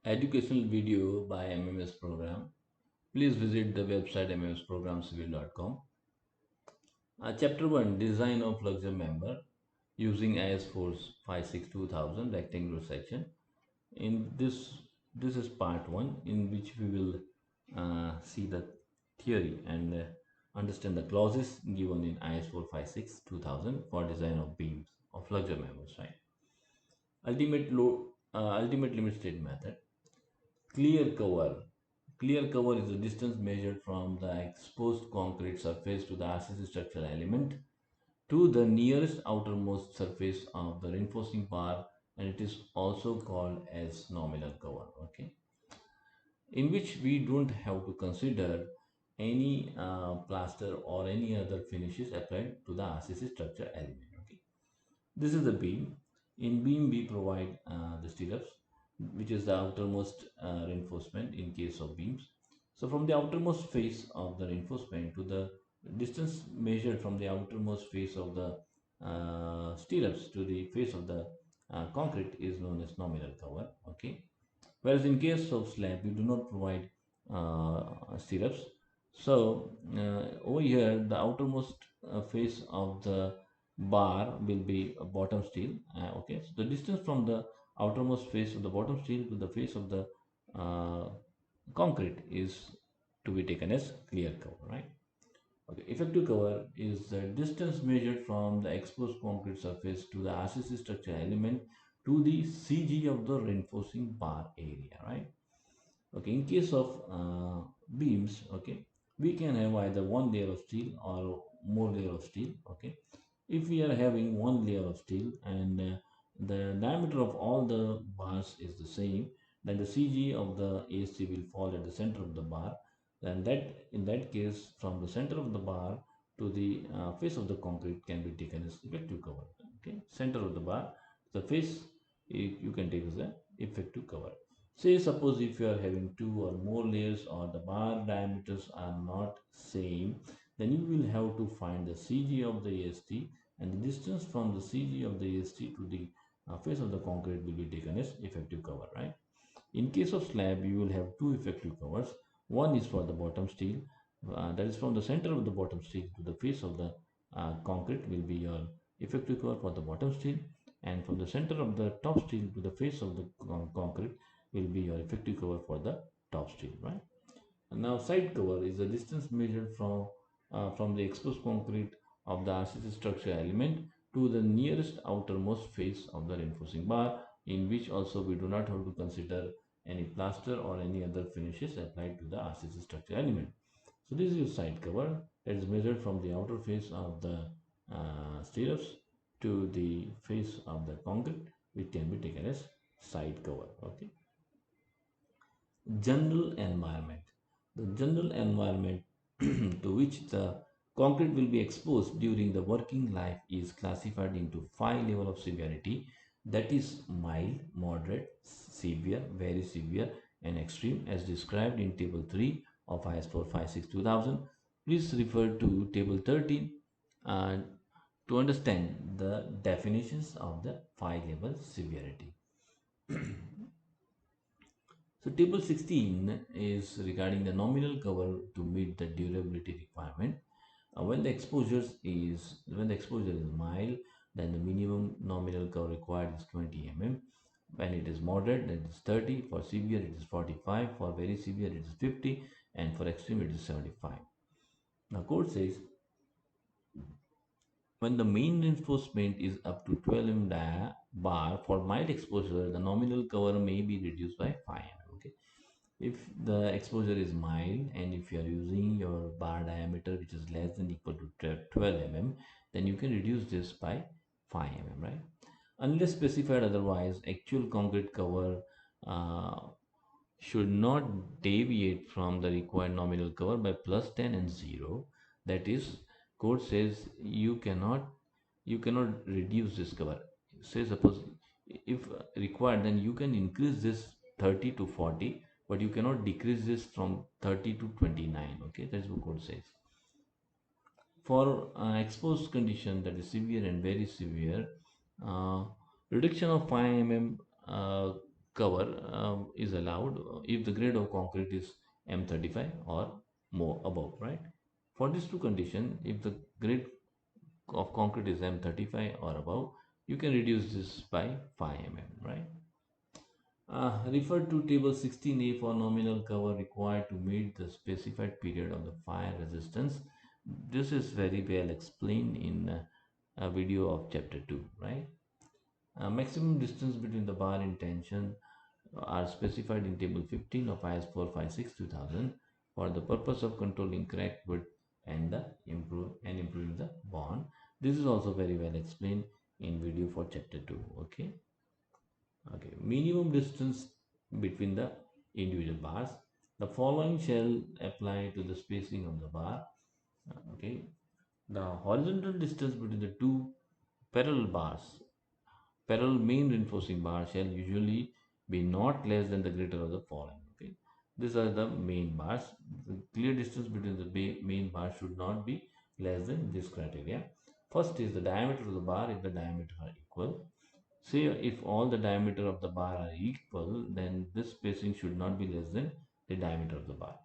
educational video by MMS program. Please visit the website mmsprogramcivil.com. Chapter 1, Design of FLEXURE Member using IS-456 2000 rectangular section. In this is part 1, in which we will see the theory and understand the clauses given in IS-456 2000 for design of beams of FLEXURE members, right? Ultimate limit state method. Clear cover. Clear cover is the distance measured from the exposed concrete surface to the RCC structural element to the nearest outermost surface of the reinforcing bar, and it is also called as nominal cover. Okay, in which we don't have to consider any plaster or any other finishes applied to the RCC structure element. Okay, this is the beam. In beam, we provide the stirrups, which is the outermost reinforcement in case of beams. So from the outermost face of the reinforcement to the distance measured from the outermost face of the stirrups to the face of the concrete is known as nominal cover. Okay. Whereas in case of slab, we do not provide stirrups. So over here, the outermost face of the bar will be a bottom steel. Okay, so the distance from the outermost face of the bottom steel to the face of the uh, concrete is to be taken as clear cover, right? Okay, effective cover is the distance measured from the exposed concrete surface to the RCC structure element to the CG of the reinforcing bar area, right? Okay, in case of beams, okay, we can have either one layer of steel or more layer of steel. Okay, if we are having one layer of steel and the diameter of all the bars is the same, then the CG of the AC will fall at the center of the bar. Then that in that case, from the center of the bar to the face of the concrete can be taken as effective cover. Okay, center of the bar, the face you can take as a effective cover. Say suppose if you are having two or more layers or the bar diameters are not same, then you will have to find the CG of the AST, and the distance from the CG of the AST to the face of the concrete will be taken as effective cover, right? In case of slab, you will have two effective covers. One is for the bottom steel, that is from the center of the bottom steel to the face of the concrete will be your effective cover for the bottom steel, and from the center of the top steel to the face of the concrete will be your effective cover for the top steel, right? And now side cover is the distance measured from the exposed concrete of the RCC structure element to the nearest outermost face of the reinforcing bar, in which also we do not have to consider any plaster or any other finishes applied to the RCC structure element. So this is your side cover that is measured from the outer face of the stirrups to the face of the concrete, which can be taken as side cover. Okay. General environment. The general environment to which the concrete will be exposed during the working life is classified into 5 levels of severity, that is mild, moderate, severe, very severe and extreme, as described in table 3 of IS 456 2000. Please refer to table 13 and to understand the definitions of the 5 level severity. So table 16 is regarding the nominal cover to meet the durability requirement. When the exposure is mild, then the minimum nominal cover required is 20 mm. When it is moderate, that is 30. For severe, it is 45. For very severe, it is 50, and for extreme, it is 75. Now, code says when the main reinforcement is up to 12 mm bar for mild exposure, the nominal cover may be reduced by 5 mm. Okay. If the exposure is mild and if you are using your bar diameter which is less than equal to 12 mm, then you can reduce this by 5 mm, right? Unless specified otherwise, actual concrete cover uh, should not deviate from the required nominal cover by plus 10 and 0. That is, code says you cannot reduce this cover. Say suppose if required, then you can increase this 30 to 40, but you cannot decrease this from 30 to 29. Okay, that's what code says. For exposed condition, that is severe and very severe, uh, reduction of 5 mm cover is allowed if the grade of concrete is M35 or more above, right? For these two conditions, if the grade of concrete is M35 or above, you can reduce this by 5 mm, right? Refer to table 16A for nominal cover required to meet the specified period of the fire resistance. This is very well explained in a video of chapter 2, right? Maximum distance between the bar in tension are specified in table 15 of IS 456 2000 for the purpose of controlling crack width and improving the bond. This is also very well explained in video for chapter 2. Okay, minimum distance between the individual bars. The following shall apply to the spacing of the bar. Okay, the horizontal distance between the two parallel bars, parallel main reinforcing bars, shall usually be not less than the greater of the following. Okay, these are the main bars. The clear distance between the main bars should not be less than this criteria. First is the diameter of the bar. If the diameter are equal, say if all the diameter of the bar are equal, then this spacing should not be less than the diameter of the bar.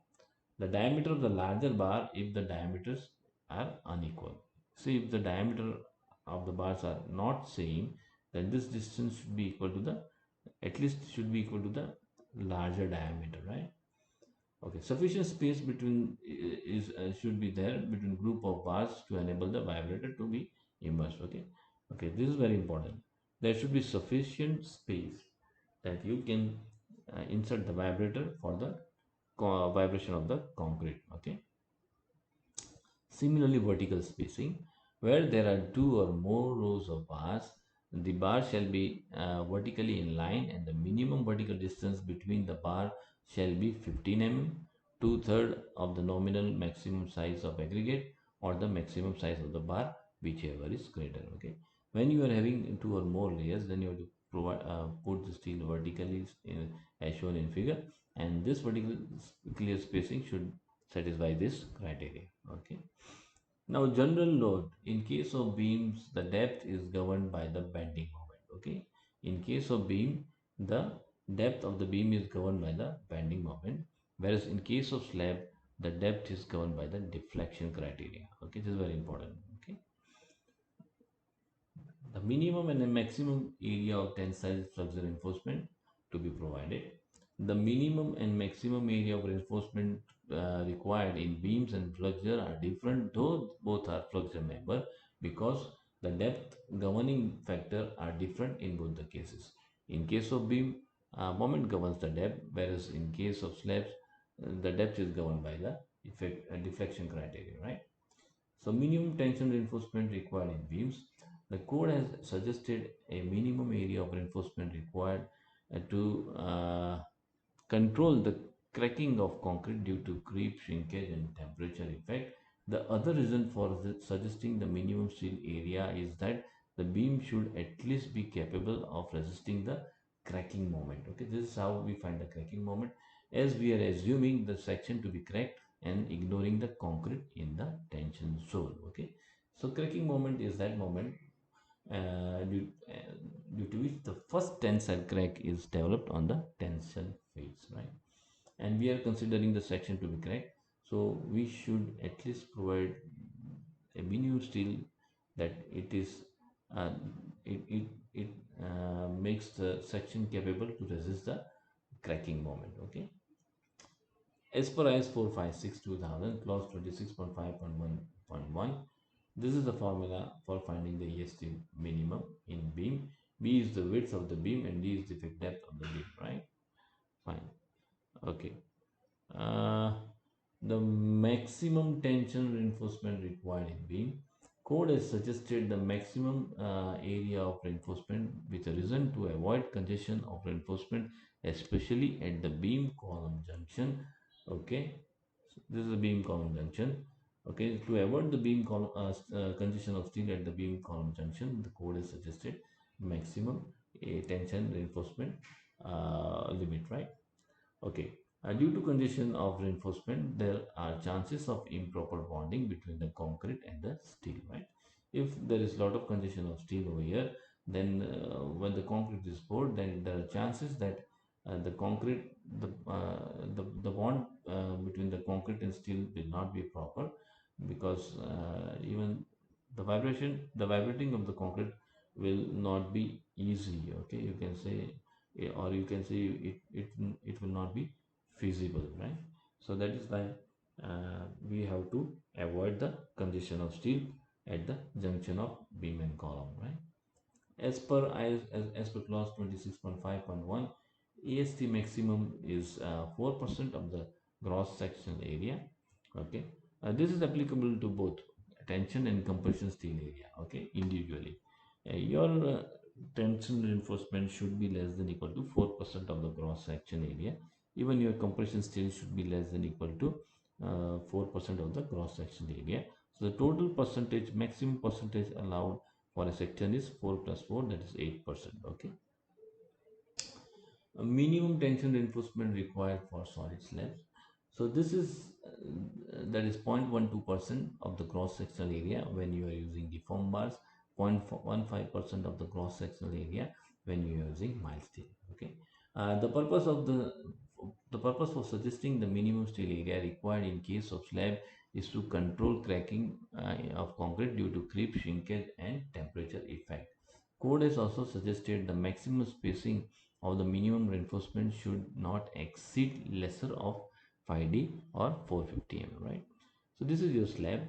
The diameter of the larger bar if the diameters are unequal. See, if the diameter of the bars are not same, then this distance should be equal to the, at least should be equal to the larger diameter, right? Okay, sufficient space between is should be there between group of bars to enable the vibrator to be immersed. Okay, this is very important. There should be sufficient space that you can insert the vibrator for the vibration of the concrete. Okay, similarly, vertical spacing, where there are two or more rows of bars, the bar shall be vertically in line and the minimum vertical distance between the bar shall be 15 mm, two-thirds of the nominal maximum size of aggregate or the maximum size of the bar, whichever is greater. Okay, when you are having two or more layers, then you have to put the steel vertically as shown in figure, and this vertical clear spacing should satisfy this criteria. Okay, now general load, in case of beams the depth is governed by the bending moment. Okay, in case of beam the depth of the beam is governed by the bending moment, whereas in case of slab the depth is governed by the deflection criteria. Okay, this is very important. Okay, the minimum and the maximum area of tensile flexure reinforcement to be provided. The minimum and maximum area of reinforcement required in beams and flexure are different, though both are flexure member, because the depth governing factor are different in both the cases. In case of beam, moment governs the depth, whereas in case of slabs, the depth is governed by the deflection criteria, right? So minimum tension reinforcement required in beams. The code has suggested a minimum area of reinforcement required to control the cracking of concrete due to creep, shrinkage and temperature effect. The other reason for suggesting the minimum steel area is that the beam should at least be capable of resisting the cracking moment. Okay, this is how we find the cracking moment, as we are assuming the section to be cracked and ignoring the concrete in the tension zone. Okay, so cracking moment is that moment due to which the first tensile crack is developed on the tension phase, right? And we are considering the section to be cracked, so we should at least provide a minimum steel that it is uh, it makes the section capable to resist the cracking moment. Okay, as per IS 456 2000 clause 26.5.1.1, this is the formula for finding the EST minimum in beam. B is the width of the beam and D is the effect depth of the beam, right? Fine. Okay. Uh, the maximum tension reinforcement required in beam. Code has suggested the maximum area of reinforcement with a reason to avoid congestion of reinforcement, especially at the beam column junction. Okay, so this is a beam column junction. Okay, to avoid the beam column congestion of steel at the beam column junction, the code has suggested maximum tension reinforcement limit, right? Okay, due to condition of reinforcement, there are chances of improper bonding between the concrete and the steel, right? If there is a lot of congestion of steel over here, then when the concrete is poured, then there are chances that the concrete, the bond between the concrete and steel will not be proper, because even the vibrating of the concrete will not be easy. Okay, you can say, or you can say it will not be feasible, right? So that is why we have to avoid the congestion of steel at the junction of beam and column, right? As per clause 26.5.1, AST maximum is 4% of the gross sectional area. Okay, this is applicable to both tension and compression steel area. Okay, individually, your tension reinforcement should be less than equal to 4% of the gross section area. Even your compression steel should be less than equal to 4% of the gross section area. So the total percentage, maximum percentage allowed for a section is 4 plus 4, that is 8%. Okay. A minimum tension reinforcement required for solid slabs. So this is that is 0.12% of the cross sectional area when you are using deformed bars, 0.15% of the cross sectional area when you are using mild steel. Okay. The purpose for suggesting the minimum steel area required in case of slab is to control cracking of concrete due to creep, shrinkage, and temperature effect. Code has also suggested the maximum spacing of the minimum reinforcement should not exceed lesser of 5D or 450 mm, right? So this is your slab,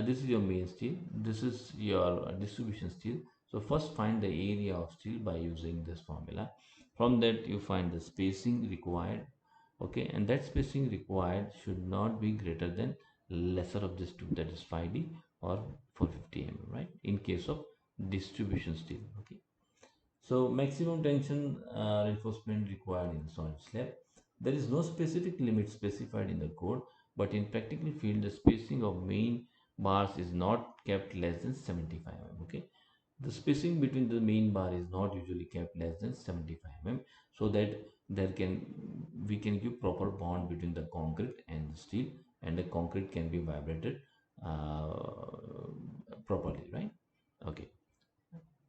this is your main steel, this is your distribution steel. So first find the area of steel by using this formula. From that you find the spacing required, okay, and that spacing required should not be greater than lesser of this two, that is 5D or 450 mm, right, in case of distribution steel. Okay, so maximum tension reinforcement required in solid slab. There is no specific limit specified in the code, but in practical field, the spacing of main bars is not kept less than 75 mm. Okay, the spacing between the main bar is not usually kept less than 75 mm, so that we can give proper bond between the concrete and the steel, and the concrete can be vibrated properly, right? Okay,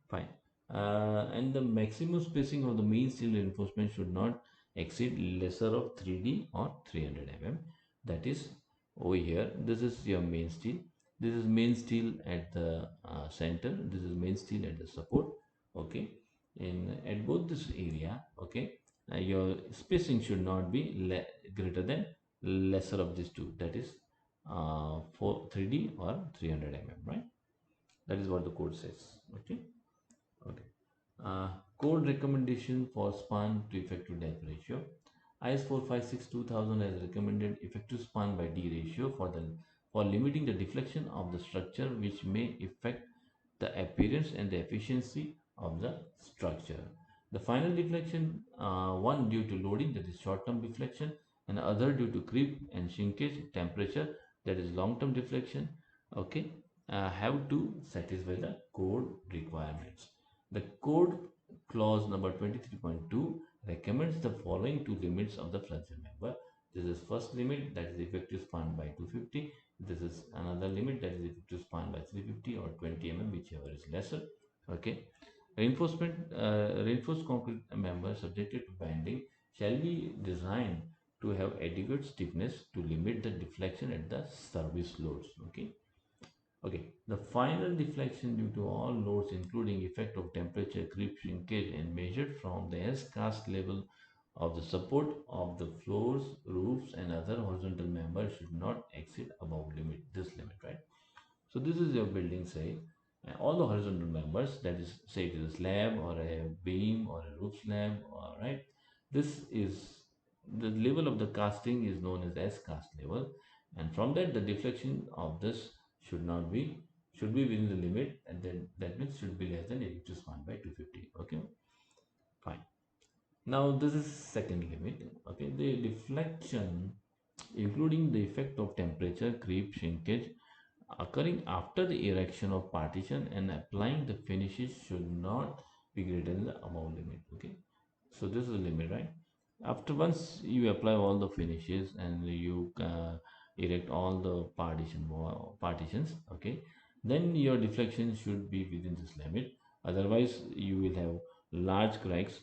fine. And the maximum spacing of the main steel reinforcement should not exceed lesser of 3D or 300 mm. That is over here. This is your main steel. This is main steel at the center. This is main steel at the support. Okay. In at both this area. Okay. Your spacing should not be greater than lesser of these two. That is for 3D or 300 mm. Right. That is what the code says. Okay. Okay. Code recommendation for span to effective depth ratio. IS 456-2000 has recommended effective span by D ratio for limiting the deflection of the structure, which may affect the appearance and the efficiency of the structure. The final deflection, one due to loading, that is short-term deflection, and other due to creep and shrinkage, temperature, that is long-term deflection. Okay, have to satisfy the code requirements. The code clause number 23.2 recommends the following two limits of the flexure member. This is first limit, that is effective span by 250. This is another limit, that is effective span by 350 or 20 mm, whichever is lesser. Okay. Reinforced concrete member subjected to bending shall be designed to have adequate stiffness to limit the deflection at the service loads. Okay. Okay, the final deflection due to all loads including effect of temperature, creep, shrinkage and measured from the S-cast level of the support of the floors, roofs and other horizontal members should not exceed above this limit, right? So this is your building say, all the horizontal members, that is say it is a slab or a beam or a roof slab, all right, this is the level of the casting is known as S-cast level, and from that the deflection of this should be within the limit, and then that means should be less than equal to 1 by 250. Okay, fine. Now this is second limit. Okay, the deflection including the effect of temperature, creep, shrinkage occurring after the erection of partition and applying the finishes should not be greater than the above limit. Okay, so this is the limit, right? After once you apply all the finishes and you erect all the partitions, okay, then your deflection should be within this limit. Otherwise you will have large cracks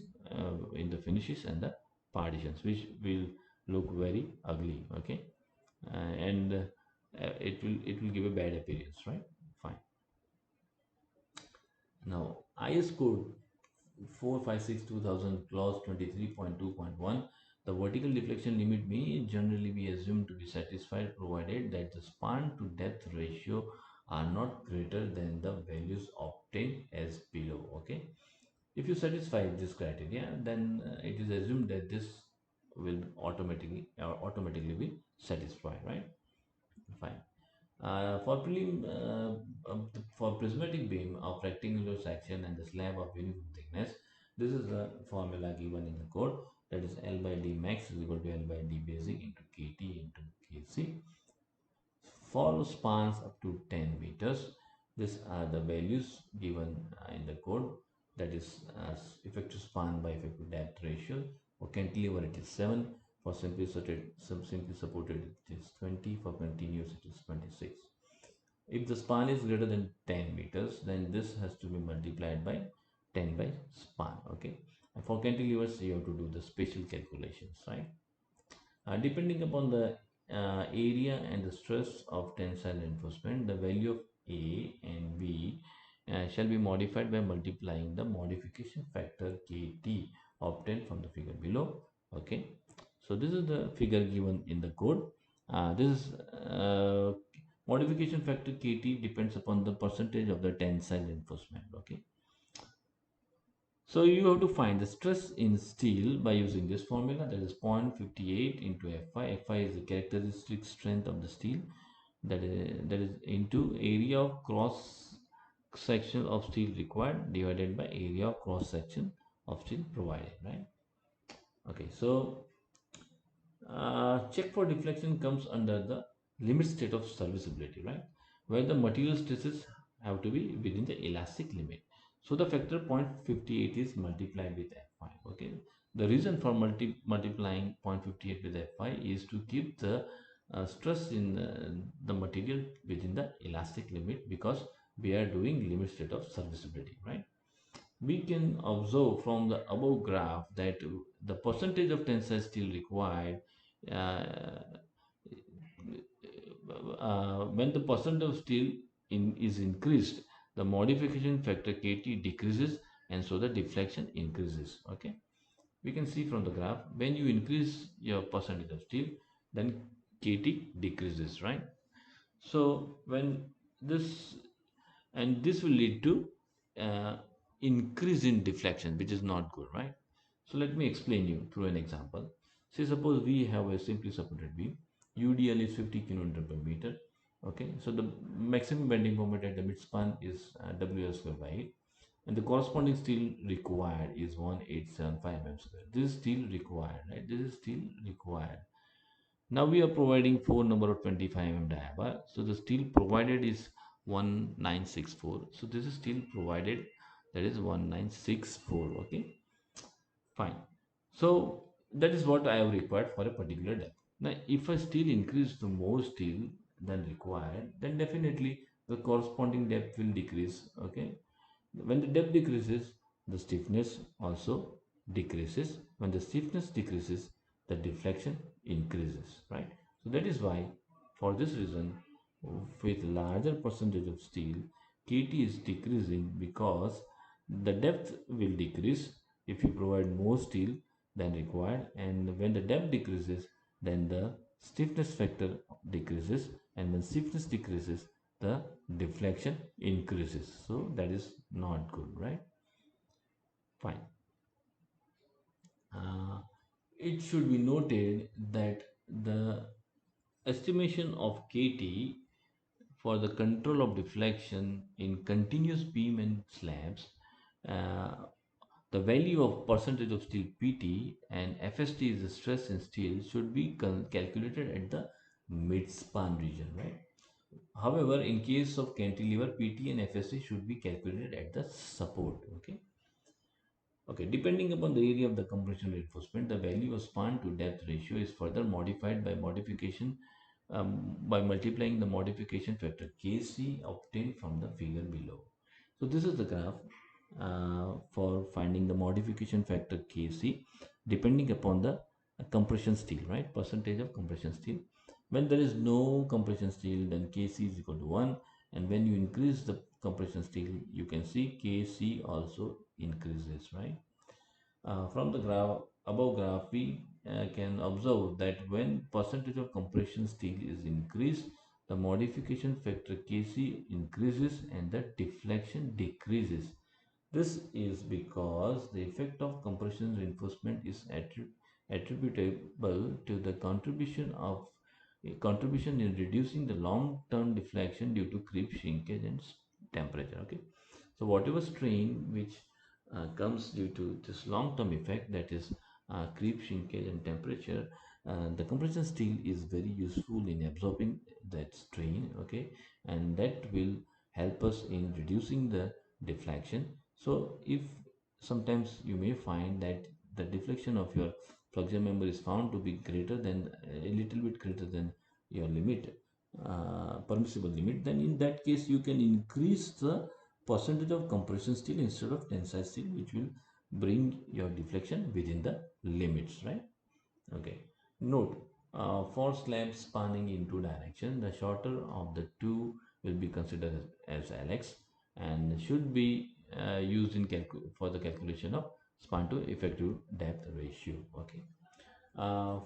in the finishes and the partitions, which will look very ugly. Okay, and it will give a bad appearance, right? Fine. Now IS code 456-2000 clause 23.2.1, the vertical deflection limit may generally be assumed to be satisfied provided that the span to depth ratio are not greater than the values obtained as below. Okay, if you satisfy this criteria, then it is assumed that this will automatically be satisfied, right? Fine. For prismatic beam of rectangular section and the slab of uniform thickness, this is the formula given in the code, that is L by D max is equal to L by D basic into KT into KC. For spans up to 10 meters, these are the values given in the code, that is effective span by effective depth ratio. For cantilever it is 7, for simply supported it is 20, for continuous it is 26. If the span is greater than 10 meters, then this has to be multiplied by 10 by span. Okay, and for cantilevers you have to do the special calculations, right? Depending upon the area and the stress of tensile reinforcement, the value of A and B shall be modified by multiplying the modification factor KT obtained from the figure below. Okay, so this is the figure given in the code. This is modification factor KT depends upon the percentage of the tensile reinforcement. Okay, so you have to find the stress in steel by using this formula, that is 0.58 into Fi. Fi is the characteristic strength of the steel, that is into area of cross section of steel required divided by area of cross section of steel provided, right? Okay, so check for deflection comes under the limit state of serviceability, right? Where the material stresses have to be within the elastic limit. So the factor 0.58 is multiplied with Fi. Okay. The reason for multiplying 0.58 with Fi is to keep the stress in the material within the elastic limit, because we are doing limit state of serviceability, right? We can observe from the above graph that the percentage of tensile steel required, uh, when the percent of steel is increased, the modification factor KT decreases, and so the deflection increases. Okay, we can see from the graph, when you increase your percentage of steel, then KT decreases, right? So when this this will lead to uh, increase in deflection, which is not good, right? So let me explain you through an example. Say suppose we have a simply supported beam, UDL is 50 kN per meter. Okay, so the maximum bending moment at the midspan is WL square by 8, and the corresponding steel required is 1875 mm square. This is steel required, right? This is steel required. Now we are providing 4 number of 25 mm diameter. So the steel provided is 1964. So this is steel provided, that is 1964. Okay, fine. So that is what I have required for a particular depth. Now if I still increase the more steel than required, then definitely the corresponding depth will decrease. Okay, when the depth decreases, the stiffness also decreases. When the stiffness decreases, the deflection increases, right? So that is why, for this reason, with larger percentage of steel, KT is decreasing, because the depth will decrease if you provide more steel than required, and when the depth decreases, then the stiffness factor decreases, and when stiffness decreases, the deflection increases. So that is not good, right? Fine. uh, it should be noted that the estimation of KT for the control of deflection in continuous beam and slabs, uh, the value of percentage of steel PT and FST is the stress in steel, should be calculated at the mid-span region, right? However, in case of cantilever, PT and FST should be calculated at the support. Okay. Okay. Depending upon the area of the compression reinforcement, the value of span to depth ratio is further modified by multiplying the modification factor Kc obtained from the figure below. So this is the graph for finding the modification factor Kc. depending upon the compression steel, right? Percentage of compression steel. When there is no compression steel, then Kc is equal to 1, and when you increase the compression steel, you can see Kc also increases, right? From the above graph, we can observe that when percentage of compression steel is increased, the modification factor Kc increases and the deflection decreases. This is because the effect of compression reinforcement is attributable to the contribution in reducing the long-term deflection due to creep, shrinkage, and temperature. Okay, so whatever strain which comes due to this long-term effect, that is creep, shrinkage, and temperature, the compression steel is very useful in absorbing that strain. Okay, and that will help us in reducing the deflection. So if sometimes you may find that the deflection of your flexure member is found to be greater than a little bit greater than your limit, permissible limit, then in that case you can increase the percentage of compression steel instead of tensile steel, which will bring your deflection within the limits, right? Okay. Note, for slabs spanning in two directions, the shorter of the two will be considered as Lx and should be used in for the calculation of span to effective depth ratio. Okay.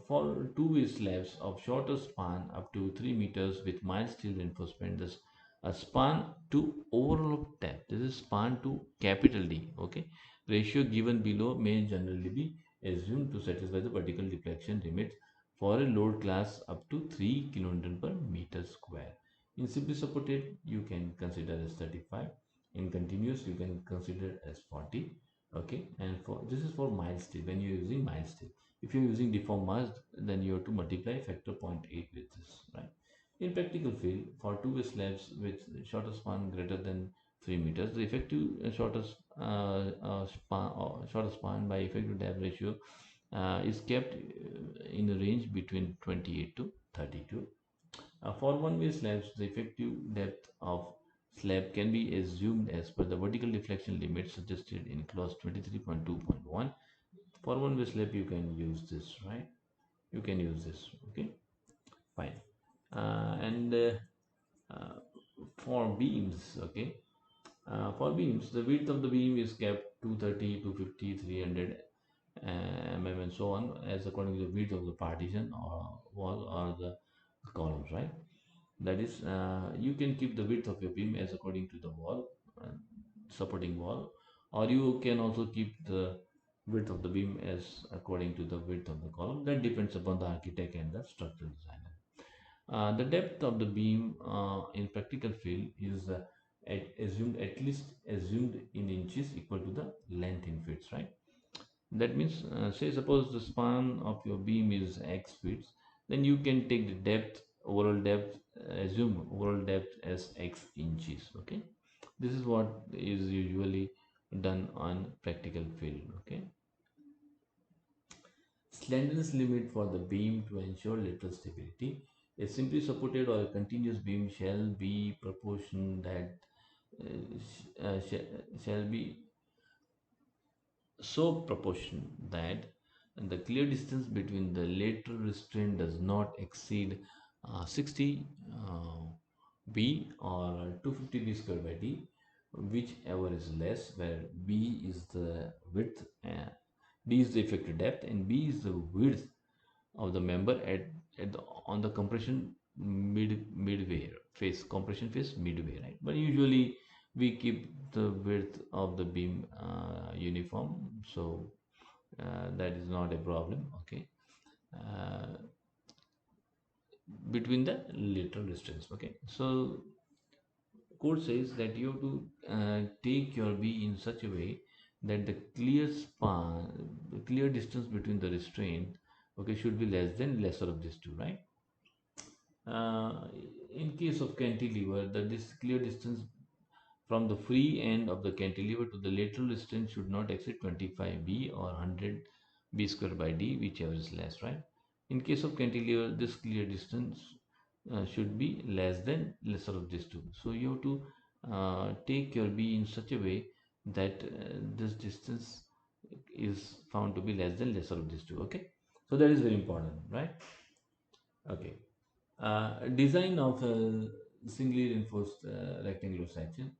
For two-way slabs of shorter span up to 3 meters with mild steel reinforcement, this a span to overall depth. This is span to capital D. Okay, ratio given below may generally be assumed to satisfy the vertical deflection limit for a load class up to 3 kN per meter square. In simply supported, you can consider as 35. In continuous, you can consider as 40. Okay, and for this is for mild steel when you're using mild steel. If you're using deformed mass, then you have to multiply factor 0.8 with this, right? In practical field, for two-way slabs with shorter span greater than 3 meters, the effective shorter span by effective depth ratio is kept in a range between 28 to 32. For one-way slabs, the effective depth of slab can be assumed as per the vertical deflection limit suggested in clause 23.2.1. For one-way slab, you can use this, right? You can use this. Okay, fine. And uh, for beams, okay, for beams, the width of the beam is kept 230, 250, 300 mm and so on, as according to the width of the partition or wall or the columns, right? That is, you can keep the width of your beam as according to the wall, supporting wall, or you can also keep the width of the beam as according to the width of the column. That depends upon the architect and the structural designer. The depth of the beam in practical field is assumed in inches equal to the length in feet, right? That means, say suppose the span of your beam is x feet, then you can take the depth, overall depth, assume overall depth as x inches. Okay, this is what is usually done on practical field. Okay, slenderness limit for the beam to ensure lateral stability. A simply supported or a continuous beam shall be proportion that shall be so proportion that the clear distance between the lateral restraint does not exceed 60 b or 250 b square by d, whichever is less, where b is the width, d is the effective depth, and b is the width of the member at the on the compression midway phase, compression phase midway, right? But usually we keep the width of the beam uniform, so that is not a problem. Okay, uh, between the lateral distance. Okay, so code says that you have to take your B in such a way that the clear distance between the restraint, okay, should be less than lesser of these two, right? Uh, in case of cantilever, the this clear distance from the free end of the cantilever to the lateral distance should not exceed 25 b or 100 b square by d, whichever is less, right? In case of cantilever, this clear distance should be less than lesser of these two. So you have to take your b in such a way that this distance is found to be less than lesser of these two. Okay, so that is very important, right? Okay. Design of a singly reinforced rectangular section.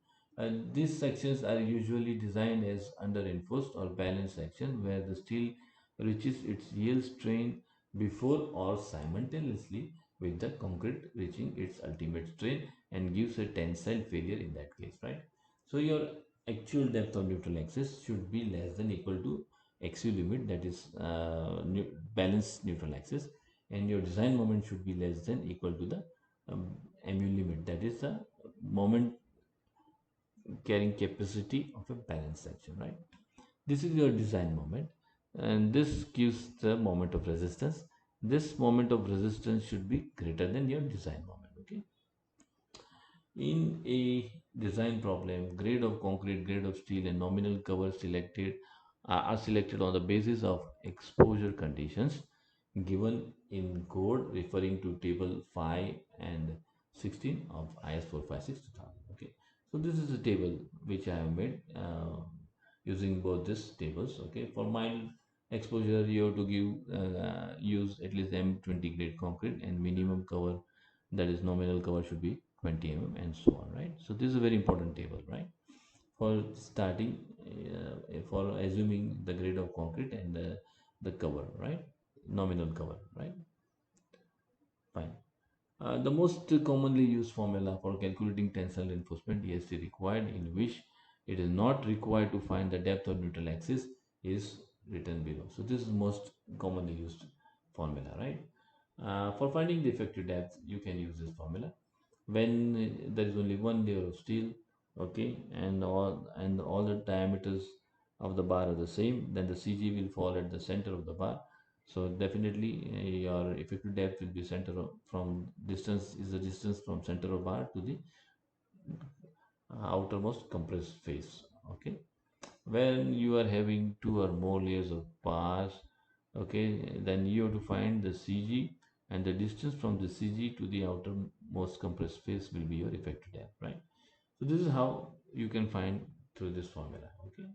These sections are usually designed as under reinforced or balanced section where the steel reaches its yield strain before or simultaneously with the concrete reaching its ultimate strain and gives a tensile failure in that case, right? So your actual depth of neutral axis should be less than equal to XU limit, that is balanced neutral axis, and your design moment should be less than equal to the mu limit, that is the moment carrying capacity of a balanced section, right? This is your design moment, and this gives the moment of resistance. This moment of resistance should be greater than your design moment. Okay, in a design problem, grade of concrete, grade of steel, and nominal cover selected are selected on the basis of exposure conditions given in code referring to table 5 and 16 of IS 456 2000. Okay, so this is a table which I have made using both these tables. Okay, for mild exposure, you have to give use at least M20 grade concrete, and minimum cover, that is nominal cover, should be 20 and so on, right? So this is a very important table, right, for starting for assuming the grade of concrete and the cover, right, nominal cover, right? Fine. The most commonly used formula for calculating tensile reinforcement ESC required, in which it is not required to find the depth of neutral axis, is written below. So this is most commonly used formula, right? For finding the effective depth, you can use this formula. When there is only one layer of steel, okay, and all the diameters of the bar are the same, then the CG will fall at the center of the bar. So definitely your effective depth will be from distance is the distance from center of bar to the outermost compressed face. Okay, when you are having two or more layers of bars, okay, then you have to find the CG, and the distance from the CG to the outermost compressed face will be your effective depth, right? So this is how you can find through this formula. Okay,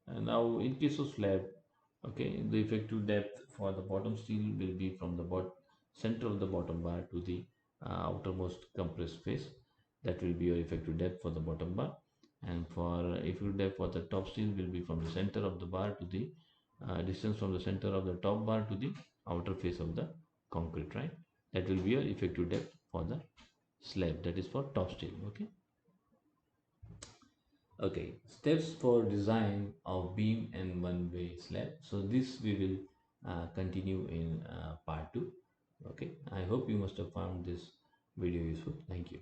and now in case of slab, okay, the effective depth for the bottom steel will be from the center of the bottom bar to the outermost compressed face. That will be your effective depth for the bottom bar. And for effective depth for the top steel will be from the center of the bar to the distance from the center of the top bar to the outer face of the concrete, right? That will be your effective depth for the slab, that is for top steel. Okay. Okay, steps for design of beam and one-way slab. So this we will continue in part 2. Okay, I hope you must have found this video useful. Thank you.